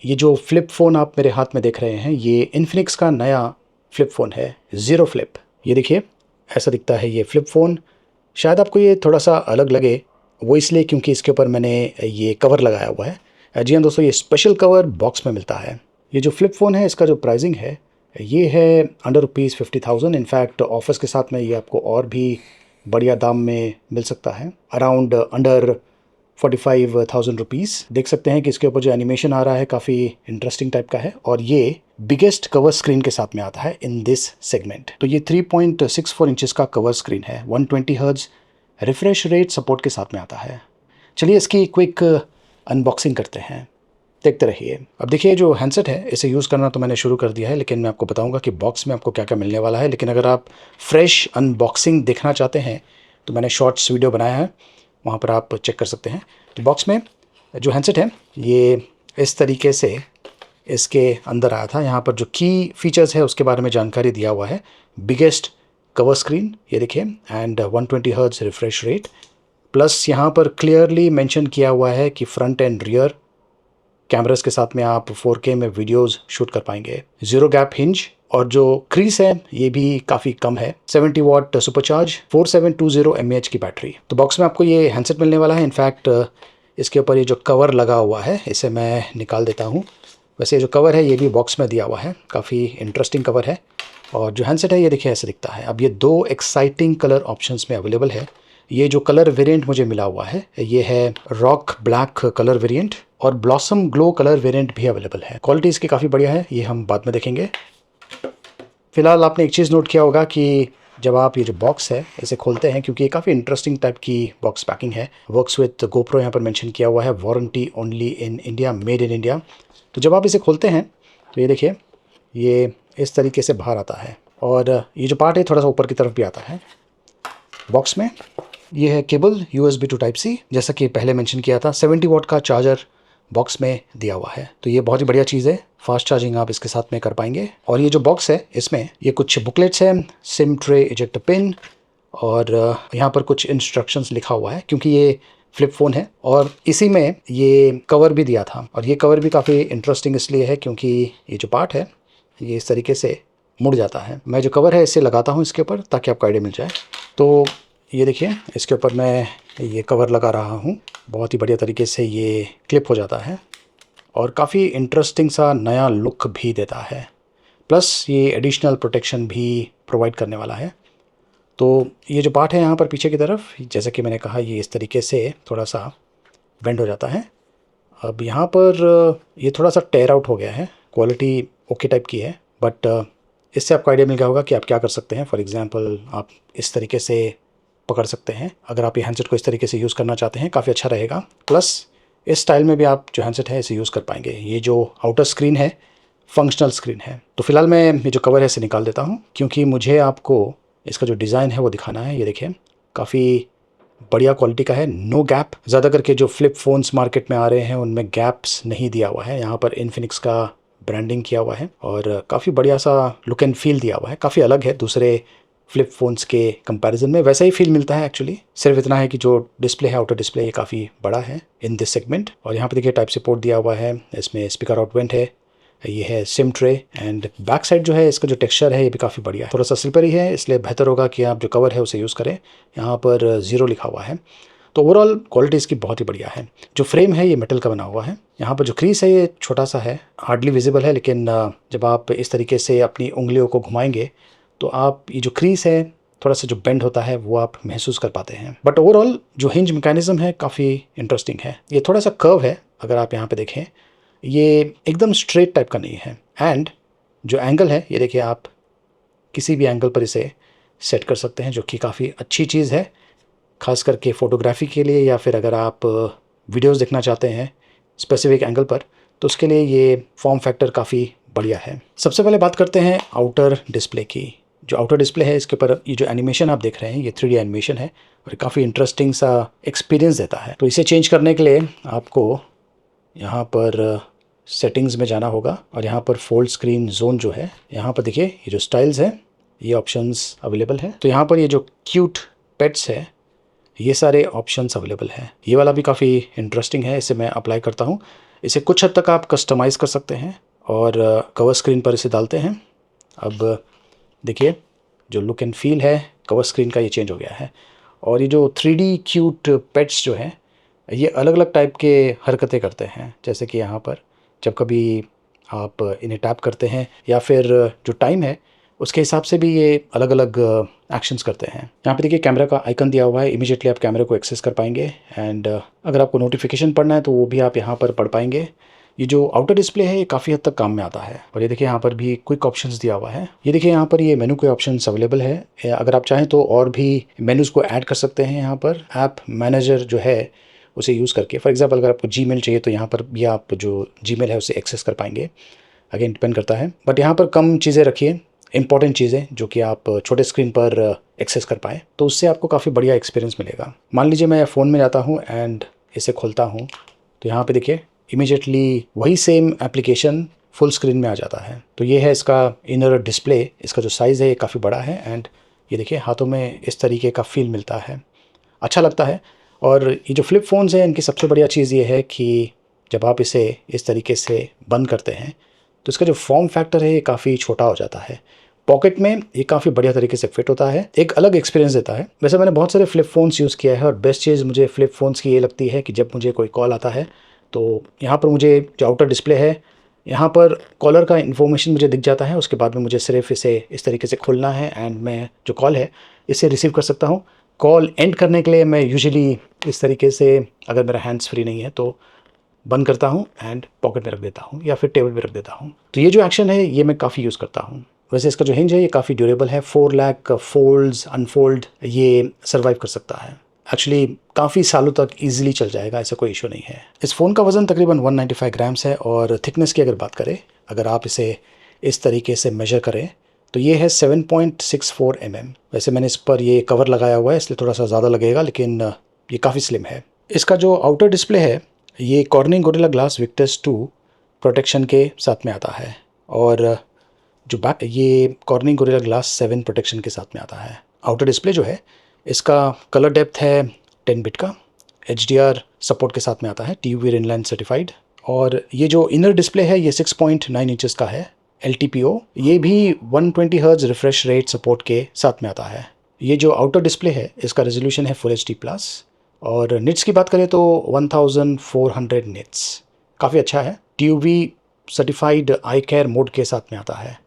ये जो flip phone आप मेरे हाथ में देख रहे हैं, ये इन्फिनिक्स का नया फ्लिप फ़ोन है, ज़ीरो फ्लिप। ये देखिए, ऐसा दिखता है ये फ्लिप फ़ोन। शायद आपको ये थोड़ा सा अलग लगे, वो इसलिए क्योंकि इसके ऊपर मैंने ये कवर लगाया हुआ है। जी हाँ दोस्तों, ये स्पेशल कवर बॉक्स में मिलता है। ये जो फ्लिप फ़ोन है, इसका जो प्राइसिंग है, ये है अंडर रुपीज़ 50,000। इनफैक्ट ऑफर्स के साथ में ये आपको और भी बढ़िया दाम में मिल सकता है, अराउंड अंडर 45,000 रुपीज़। देख सकते हैं कि इसके ऊपर जो एनिमेशन आ रहा है काफ़ी इंटरेस्टिंग टाइप का है, और ये बिगेस्ट कवर स्क्रीन के साथ में आता है इन दिस सेगमेंट। तो ये 3.64 इंचेस का कवर स्क्रीन है, 120 हर्ट्ज रिफ्रेश रेट सपोर्ट के साथ में आता है। चलिए इसकी क्विक अनबॉक्सिंग करते हैं, देखते रहिए। अब देखिए, जो हैंडसेट है इसे यूज़ करना तो मैंने शुरू कर दिया है, लेकिन मैं आपको बताऊंगा कि बॉक्स में आपको क्या क्या मिलने वाला है। लेकिन अगर आप फ्रेश अनबॉक्सिंग देखना चाहते हैं तो मैंने शॉर्ट्स वीडियो बनाया है, वहाँ पर आप चेक कर सकते हैं। तो बॉक्स में जो हैंडसेट है ये इस तरीके से इसके अंदर आया था। यहाँ पर जो की फीचर्स है उसके बारे में जानकारी दिया हुआ है। बिगेस्ट कवर स्क्रीन, ये देखिए, and 120 hertz refresh rate, plus यहाँ पर क्लियरली मेंशन किया हुआ है कि फ्रंट एंड रियर कैमरास के साथ में आप 4K में वीडियोस शूट कर पाएंगे। जीरो गैप हिंज, और जो क्रीज है ये भी काफ़ी कम है। 70 वाट सुपरचार्ज, 4720 mAh की बैटरी। तो बॉक्स में आपको ये हैंडसेट मिलने वाला है। इनफैक्ट इसके ऊपर ये जो कवर लगा हुआ है इसे मैं निकाल देता हूँ। वैसे ये जो कवर है ये भी बॉक्स में दिया हुआ है, काफ़ी इंटरेस्टिंग कवर है। और जो हैंडसेट है ये देखिए ऐसे दिखता है। अब ये दो एक्साइटिंग कलर ऑप्शंस में अवेलेबल है। ये जो कलर वेरिएंट मुझे मिला हुआ है ये है रॉक ब्लैक कलर वेरिएंट, और ब्लॉसम ग्लो कलर वेरिएंट भी अवेलेबल है। क्वालिटी इसकी काफ़ी बढ़िया है, ये हम बाद में देखेंगे। फिलहाल आपने एक चीज़ नोट किया होगा कि जब आप ये जो बॉक्स है इसे खोलते हैं, क्योंकि ये काफ़ी इंटरेस्टिंग टाइप की बॉक्स पैकिंग है। वर्क्स विद गोप्रो यहाँ पर मेंशन किया हुआ है, warranty only in India, made in India. तो जब आप इसे खोलते हैं तो ये देखिए, ये इस तरीके से बाहर आता है, और ये जो पार्ट है थोड़ा सा ऊपर की तरफ भी आता है। बॉक्स में ये है cable USB to Type C, जैसा कि पहले मेंशन किया था। 70 वाट का चार्जर बॉक्स में दिया हुआ है, तो ये बहुत ही बढ़िया चीज़ है। फास्ट चार्जिंग आप इसके साथ में कर पाएंगे। और ये जो बॉक्स है इसमें ये कुछ बुकलेट्स हैं, सिम ट्रे, इजेक्टर पिन, और यहाँ पर कुछ इंस्ट्रक्शंस लिखा हुआ है, क्योंकि ये फ्लिप फ़ोन है। और इसी में ये कवर भी दिया था, और ये कवर भी काफ़ी इंटरेस्टिंग इसलिए है क्योंकि ये जो पार्ट है ये इस तरीके से मुड़ जाता है। मैं जो कवर है इसे लगाता हूँ इसके ऊपर ताकि आपको आइडिया मिल जाए। तो ये देखिए, इसके ऊपर मैं ये कवर लगा रहा हूँ, बहुत ही बढ़िया तरीके से ये क्लिप हो जाता है, और काफ़ी इंटरेस्टिंग सा नया लुक भी देता है। प्लस ये एडिशनल प्रोटेक्शन भी प्रोवाइड करने वाला है। तो ये जो पार्ट है यहाँ पर पीछे की तरफ, जैसा कि मैंने कहा, ये इस तरीके से थोड़ा सा बेंड हो जाता है। अब यहाँ पर ये थोड़ा सा टेयर आउट हो गया है, क्वालिटी ओके टाइप की है, बट इससे आपको आइडिया मिल गया होगा कि आप क्या कर सकते हैं। फॉर एग्जांपल आप इस तरीके से पकड़ सकते हैं। अगर आप ये हैंडसेट को इस तरीके से यूज़ करना चाहते हैं, काफ़ी अच्छा रहेगा। प्लस इस स्टाइल में भी आप जो हैंडसेट है इसे यूज़ कर पाएंगे। ये जो आउटर स्क्रीन है फंक्शनल स्क्रीन है। तो फिलहाल मैं ये जो कवर है इसे निकाल देता हूँ, क्योंकि मुझे आपको इसका जो डिज़ाइन है वो दिखाना है। ये देखिए, काफ़ी बढ़िया क्वालिटी का है, नो गैप। ज़्यादा करके जो फ्लिप फ़ोन्स मार्केट में आ रहे हैं उनमें गैप्स नहीं दिया हुआ है। यहाँ पर इन्फिनिक्स का ब्रांडिंग किया हुआ है, और काफ़ी बढ़िया सा लुक एंड फील दिया हुआ है। काफ़ी अलग है दूसरे फ्लिप फ़ोन्स के कंपैरिजन में, वैसा ही फील मिलता है एक्चुअली। सिर्फ इतना है कि जो डिस्प्ले है, आउटर डिस्प्ले, ये काफ़ी बड़ा है इन दिस सेगमेंट। और यहाँ पर देखिए टाइप सी पोर्ट दिया हुआ है, इसमें स्पीकर आउट वेंट है, ये है SIM tray, and back side जो है इसका जो टेक्सचर है ये भी काफ़ी बढ़िया है। थोड़ा सा स्लिपरी है, इसलिए बेहतर होगा कि आप जो कवर है उसे यूज़ करें। यहाँ पर 0 लिखा हुआ है। तो ओवरऑल क्वालिटी इसकी बहुत ही बढ़िया है। जो फ्रेम है ये मेटल का बना हुआ है। यहाँ पर जो क्रीज है ये छोटा सा है, हार्डली विजिबल है, लेकिन जब आप इस तरीके से अपनी उंगलियों को घुमाएंगे तो आप ये जो क्रीज है थोड़ा सा जो बेंड होता है वो आप महसूस कर पाते हैं। बट ओवरऑल जो हिंज मैकेनिज्म है काफ़ी इंटरेस्टिंग है। ये थोड़ा सा कर्व है, अगर आप यहाँ पे देखें, ये एकदम स्ट्रेट टाइप का नहीं है। एंड जो एंगल है ये देखिए, आप किसी भी एंगल पर इसे सेट कर सकते हैं, जो कि काफ़ी अच्छी चीज़ है, खास करके फ़ोटोग्राफी के लिए, या फिर अगर आप वीडियोस देखना चाहते हैं स्पेसिफिक एंगल पर, तो उसके लिए ये फॉर्म फैक्टर काफ़ी बढ़िया है। सबसे पहले बात करते हैं आउटर डिस्प्ले की। जो आउटर डिस्प्ले है इसके ऊपर ये जो एनिमेशन आप देख रहे हैं ये 3D एनिमेशन है, और काफ़ी इंटरेस्टिंग सा एक्सपीरियंस देता है। तो इसे चेंज करने के लिए आपको यहाँ पर सेटिंग्स में जाना होगा, और यहाँ पर फोल्ड स्क्रीन जोन जो है, यहाँ पर देखिए ये जो स्टाइल्स है ये ऑप्शंस अवेलेबल है। तो यहाँ पर ये जो क्यूट पेट्स है ये सारे ऑप्शंस अवेलेबल हैं। ये वाला भी काफ़ी इंटरेस्टिंग है, इसे मैं अप्लाई करता हूँ। इसे कुछ हद तक आप कस्टमाइज़ कर सकते हैं और कवर स्क्रीन पर इसे डालते हैं। अब देखिए जो लुक एंड फील है कवर स्क्रीन का ये चेंज हो गया है। और ये जो 3D क्यूट पेट्स जो हैं ये अलग अलग टाइप के हरकतें करते हैं, जैसे कि यहाँ पर जब कभी आप इन्हें टैप करते हैं या फिर जो टाइम है उसके हिसाब से भी ये अलग अलग एक्शंस करते हैं। यहाँ पे देखिए कैमरा का आइकन दिया हुआ है, इमीडिएटली आप कैमरे को एक्सेस कर पाएंगे एंड अगर आपको नोटिफिकेशन पढ़ना है तो वो भी आप यहाँ पर पढ़ पाएंगे। ये जो आउटर डिस्प्ले है ये काफ़ी हद तक काम में आता है। और ये देखिए यहाँ पर भी क्विक ऑप्शंस दिया हुआ है। ये देखिए यहाँ पर ये मेनू के ऑप्शंस अवेलेबल है। अगर आप चाहें तो और भी मेनूज़ को ऐड कर सकते हैं। यहाँ पर ऐप मैनेजर जो है उसे यूज़ करके, फॉर एग्जांपल अगर आपको जीमेल चाहिए तो यहाँ पर भी आप जो जीमेल है उसे एक्सेस कर पाएंगे। अगेन डिपेंड करता है, बट यहाँ पर कम चीज़ें रखिए, इंपॉर्टेंट चीज़ें जो कि आप छोटे स्क्रीन पर एक्सेस कर पाएँ, तो उससे आपको काफ़ी बढ़िया एक्सपीरियंस मिलेगा। मान लीजिए मैं फ़ोन में जाता हूँ एंड इसे खोलता हूँ तो यहाँ पे देखिए इमीडिएटली वही सेम एप्लीकेशन फुल स्क्रीन में आ जाता है। तो ये है इसका इनर डिस्प्ले। इसका जो साइज़ है ये काफ़ी बड़ा है एंड ये देखिए हाथों में इस तरीके का फील मिलता है, अच्छा लगता है। और ये जो फ्लिप फ़ोन्स हैं इनकी सबसे बढ़िया चीज़ ये है कि जब आप इसे इस तरीके से बंद करते हैं तो इसका जो फॉर्म फैक्टर है ये काफ़ी छोटा हो जाता है। पॉकेट में ये काफ़ी बढ़िया तरीके से फिट होता है, एक अलग एक्सपीरियंस देता है। वैसे मैंने बहुत सारे फ्लिप फ़ोन्स यूज़ किया है और बेस्ट चीज़ मुझे फ्लिप फ़ोन्स की ये लगती है कि जब मुझे कोई कॉल आता है तो यहाँ पर मुझे जो आउटर डिस्प्ले है यहाँ पर कॉलर का इन्फॉर्मेशन मुझे दिख जाता है। उसके बाद में मुझे सिर्फ इसे इस तरीके से खोलना है एंड मैं जो कॉल है इसे रिसीव कर सकता हूँ। कॉल एंड करने के लिए मैं यूजुअली इस तरीके से, अगर मेरा हैंड्स फ्री नहीं है तो बंद करता हूँ एंड पॉकेट में रख देता हूँ या फिर टेबल पे रख देता हूँ। तो ये जो एक्शन है ये मैं काफ़ी यूज़ करता हूँ। वैसे इसका जो हिंज है ये काफ़ी ड्यूरेबल है, 4 लाख फोल्ड्स अनफोल्ड ये सर्वाइव कर सकता है। एक्चुअली काफ़ी सालों तक ईजिली चल जाएगा, ऐसा कोई इशू नहीं है। इस फ़ोन का वज़न तकरीबन 195 ग्राम्स है और थिकनेस की अगर बात करें, अगर आप इसे इस तरीके से मेजर करें तो ये है 7.64 mm। वैसे मैंने इस पर ये कवर लगाया हुआ है इसलिए थोड़ा सा ज़्यादा लगेगा, लेकिन ये काफ़ी स्लिम है। इसका जो आउटर डिस्प्ले है ये cornering gorilla glass Victus 2 protection के साथ में आता है और जो बैक ये कॉर्निंग गोरिल्ला ग्लास 7 प्रोटेक्शन के साथ में आता है। आउटर डिस्प्ले जो है इसका कलर डेप्थ है 10 बिट का, HDR सपोर्ट के साथ में आता है, TUV इनलाइन सर्टिफाइड। और ये जो इनर डिस्प्ले है ये 6.9 इंचेस का है, LTPO। ये भी 120 हर्ट्ज रिफ्रेश रेट सपोर्ट के साथ में आता है। ये जो आउटर डिस्प्ले है इसका रेजोल्यूशन है फुल HD+। और निट्स की बात करें तो 1400 निट्स, काफ़ी अच्छा है। TUV सर्टिफाइड आई केयर मोड के साथ में आता है।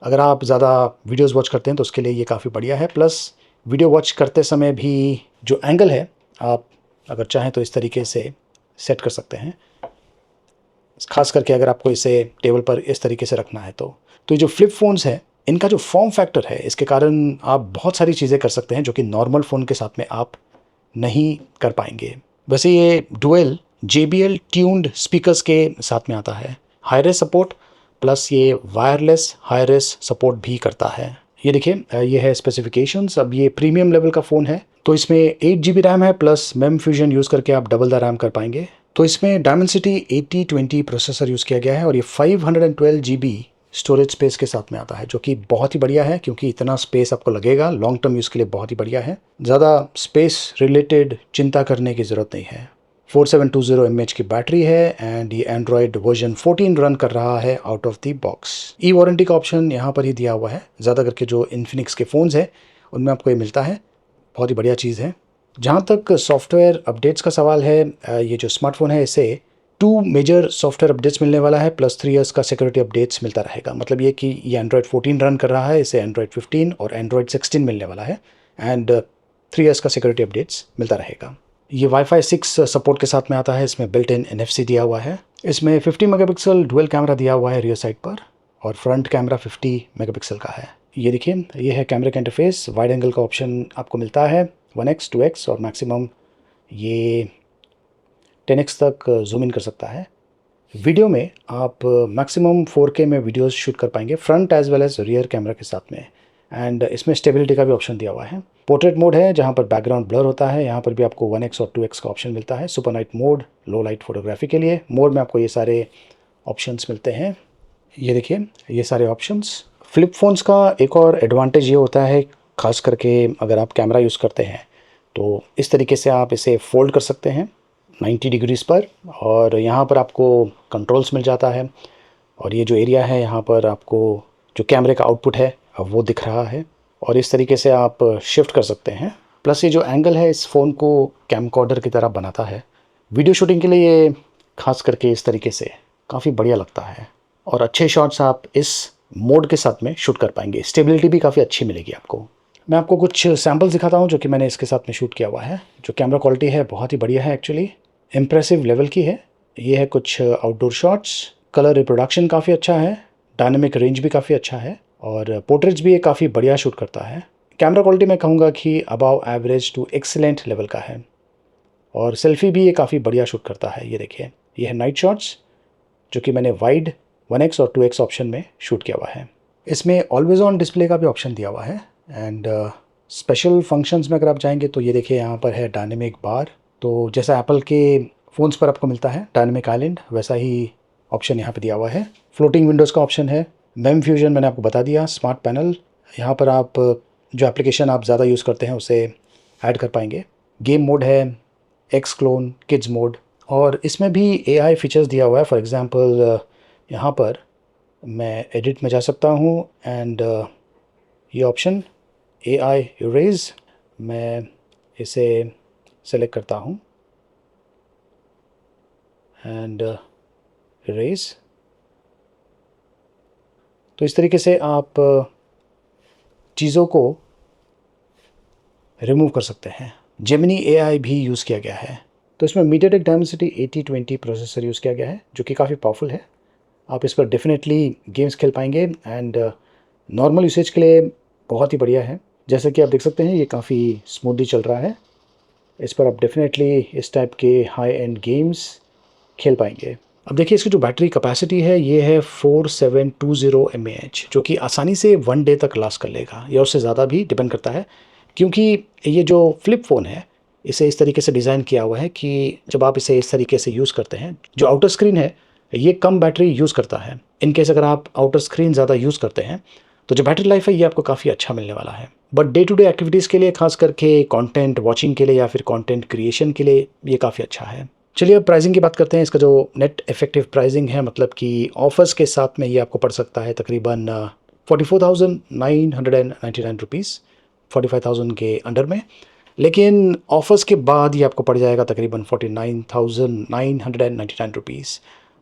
अगर आप ज़्यादा वीडियोस वॉच करते हैं तो उसके लिए ये काफ़ी बढ़िया है। प्लस वीडियो वॉच करते समय भी जो एंगल है आप अगर चाहें तो इस तरीके से सेट कर सकते हैं, खास करके अगर आपको इसे टेबल पर इस तरीके से रखना है तो ये जो फ्लिप फ़ोन्स है इनका जो फॉर्म फैक्टर है इसके कारण आप बहुत सारी चीज़ें कर सकते हैं जो कि नॉर्मल फ़ोन के साथ में आप नहीं कर पाएंगे। वैसे ये डुअल JBL ट्यून्ड स्पीकर्स के साथ में आता है, हाई रेस सपोर्ट प्लस ये वायरलेस हाई रेस सपोर्ट भी करता है। ये देखिए ये है स्पेसिफिकेशंस। अब ये प्रीमियम लेवल का फ़ोन है तो इसमें 8 GB रैम है प्लस मेम फ्यूजन यूज़ करके आप डबल द रैम कर पाएंगे। तो इसमें डायमेंसिटी 8020 प्रोसेसर यूज़ किया गया है और ये 512 GB स्टोरेज स्पेस के साथ में आता है, जो कि बहुत ही बढ़िया है क्योंकि इतना स्पेस आपको लगेगा लॉन्ग टर्म यूज़ के लिए बहुत ही बढ़िया है। ज़्यादा स्पेस रिलेटेड चिंता करने की ज़रूरत नहीं है। 4720 mAh की बैटरी है एंड ये एंड्रॉयड वर्जन 14 रन कर रहा है out of the box. E warranty का ऑप्शन यहाँ पर ही दिया हुआ है। ज़्यादा करके जो इन्फिनिक्स के फ़ोन्स हैं उनमें आपको ये मिलता है, बहुत ही बढ़िया चीज़ है। जहाँ तक सॉफ्टवेयर अपडेट्स का सवाल है, ये जो स्मार्टफोन है इसे 2 मेजर सॉफ्टवेयर अपडेट्स मिलने वाला है प्लस 3 इयर्स का सिक्योरिटी अपडेट्स मिलता रहेगा। मतलब ये कि ये एंड्रॉयड 14 रन कर रहा है, इसे एंड्रॉयड 15 और एंड्रॉयड 16 मिलने वाला है एंड 3 इयर्स का सिक्योरिटी अपडेट्स मिलता रहेगा। ये वाईफाई 6 सपोर्ट के साथ में आता है। इसमें बिल्ट इन NFC दिया हुआ है। इसमें 50 मेगापिक्सल डुअल कैमरा दिया हुआ है रियर साइड पर और फ्रंट कैमरा 50 मेगापिक्सल का है। ये देखिए ये है कैमरे का इंटरफेस। वाइड एंगल का ऑप्शन आपको मिलता है 1x 2x और मैक्सिमम ये 10x तक जूम इन कर सकता है। वीडियो में आप मैक्सिमम 4K में वीडियोस शूट कर पाएंगे front as well as rear camera के साथ में। एंड इसमें स्टेबिलिटी का भी ऑप्शन दिया हुआ है। पोर्ट्रेट मोड है जहाँ पर बैकग्राउंड ब्लर होता है, यहाँ पर भी आपको 1x और 2x का ऑप्शन मिलता है। सुपर नाइट मोड, लो लाइट फोटोग्राफी के लिए मोड में आपको ये सारे ऑप्शंस मिलते हैं। ये देखिए ये सारे ऑप्शंस। फ्लिप फ़ोन्स का एक और एडवांटेज ये होता है, खास करके अगर आप कैमरा यूज़ करते हैं तो इस तरीके से आप इसे फोल्ड कर सकते हैं। 90 डिग्रीज़ पर, और यहाँ पर आपको कंट्रोल्स मिल जाता है। और ये जो एरिया है यहाँ पर आपको जो कैमरे का आउटपुट है वो दिख रहा है, और इस तरीके से आप शिफ्ट कर सकते हैं। प्लस ये जो एंगल है इस फ़ोन को कैमकॉर्डर की तरह बनाता है। वीडियो शूटिंग के लिए ये खास करके इस तरीके से काफ़ी बढ़िया लगता है, और अच्छे शॉट्स आप इस मोड के साथ में शूट कर पाएंगे। स्टेबिलिटी भी काफ़ी अच्छी मिलेगी आपको। मैं आपको कुछ सैम्पल्स दिखाता हूँ जो कि मैंने इसके साथ में शूट किया हुआ है। जो कैमरा क्वालिटी है बहुत ही बढ़िया है, एक्चुअली इम्प्रेसिव लेवल की है। ये है कुछ आउटडोर शॉट्स। कलर रिप्रोडक्शन काफ़ी अच्छा है, डायनेमिक रेंज भी काफ़ी अच्छा है, और पोर्ट्रेट्स भी ये काफ़ी बढ़िया शूट करता है। कैमरा क्वालिटी मैं कहूँगा कि above average to excellent level का है, और सेल्फी भी ये काफ़ी बढ़िया शूट करता है। ये देखिए, ये है नाइट शॉट्स जो कि मैंने वाइड 1x और 2x ऑप्शन में शूट किया हुआ है। इसमें ऑलवेज ऑन डिस्प्ले का भी ऑप्शन दिया हुआ है। एंड स्पेशल फंक्शंस में अगर आप जाएंगे तो ये देखिए यहाँ पर है डायनेमिक बार। तो जैसा एप्पल के फ़ोन्स पर आपको मिलता है डायनेमिक आइलैंड, वैसा ही ऑप्शन यहाँ पे दिया हुआ है। फ्लोटिंग विंडोज़ का ऑप्शन है। मेम फ्यूजन मैंने आपको बता दिया। स्मार्ट पैनल, यहाँ पर आप जो एप्लीकेशन आप ज़्यादा यूज़ करते हैं उसे ऐड कर पाएंगे। गेम मोड है, एक्स क्लोन, किड्स मोड, और इसमें भी एआई फीचर्स दिया हुआ है। फॉर एग्जांपल यहाँ पर मैं एडिट में जा सकता हूँ, एंड ये ऑप्शन एआई इरेज, मैं इसे सेलेक्ट करता हूँ एंड इरेज। तो इस तरीके से आप चीज़ों को रिमूव कर सकते हैं। जेमिनी एआई भी यूज़ किया गया है। तो इसमें मीडियाटेक डायमेंसिटी 8020 प्रोसेसर यूज़ किया गया है जो कि काफ़ी पावरफुल है। आप इस पर डेफिनेटली गेम्स खेल पाएंगे, एंड नॉर्मल यूसेज के लिए बहुत ही बढ़िया है। जैसे कि आप देख सकते हैं ये काफ़ी स्मूथली चल रहा है। इस पर आप डेफिनेटली इस टाइप के हाई एंड गेम्स खेल पाएंगे। अब देखिए इसकी जो बैटरी कैपेसिटी है ये है 4720 mAh, जो कि आसानी से 1 डे तक लास्ट कर लेगा, या उससे ज़्यादा भी, डिपेंड करता है। क्योंकि ये जो फ्लिप फ़ोन है इसे इस तरीके से डिज़ाइन किया हुआ है कि जब आप इसे इस तरीके से यूज़ करते हैं, जो आउटर स्क्रीन है ये कम बैटरी यूज़ करता है। इनकेस अगर आप आउटर स्क्रीन ज़्यादा यूज़ करते हैं तो जो बैटरी लाइफ है ये आपको काफ़ी अच्छा मिलने वाला है। But day to day activities के लिए, खास करके कंटेंट वॉचिंग के लिए या फिर कंटेंट क्रिएशन के लिए ये काफ़ी अच्छा है। चलिए अब प्राइसिंग की बात करते हैं। इसका जो नेट इफेक्टिव प्राइसिंग है, मतलब कि ऑफर्स के साथ में ये आपको पड़ सकता है तकरीबन 44,999 रुपीज़, 45,000 के अंडर में। लेकिन ऑफर्स के बाद ये आपको पड़ जाएगा तकरीबन 49,999 रुपीज़।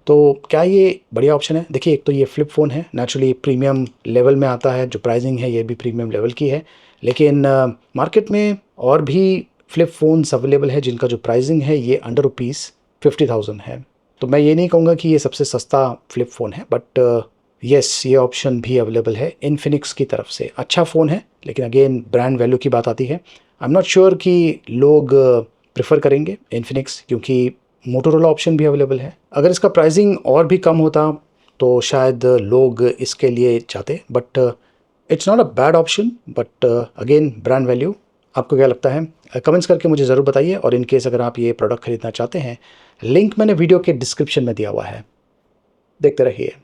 तो क्या ये बढ़िया ऑप्शन है? देखिए, एक तो ये फ्लिप फ़ोन है, नेचुरली प्रीमियम लेवल में आता है। जो प्राइसिंग है ये भी प्रीमियम लेवल की है। लेकिन मार्केट में और भी फ्लिप फ़ोन्स अवेलेबल है जिनका जो प्राइसिंग है ये अंडर ₹50,000 है। तो मैं ये नहीं कहूँगा कि ये सबसे सस्ता फ्लिप फ़ोन है, बट येस, ये ऑप्शन भी अवेलेबल है इन्फिनिक्स की तरफ से। अच्छा फ़ोन है, लेकिन अगेन ब्रांड वैल्यू की बात आती है। आई एम नॉट श्योर कि लोग प्रेफर करेंगे इन्फिनिक्स, क्योंकि मोटोरोला ऑप्शन भी अवेलेबल है। अगर इसका प्राइसिंग और भी कम होता तो शायद लोग इसके लिए चाहते, but it's not a bad option. But again brand value. आपको क्या लगता है? कमेंट्स करके मुझे ज़रूर बताइए। और इन केस अगर आप ये प्रोडक्ट खरीदना चाहते हैं, लिंक मैंने वीडियो के डिस्क्रिप्शन में दिया हुआ है, देखते रहिए।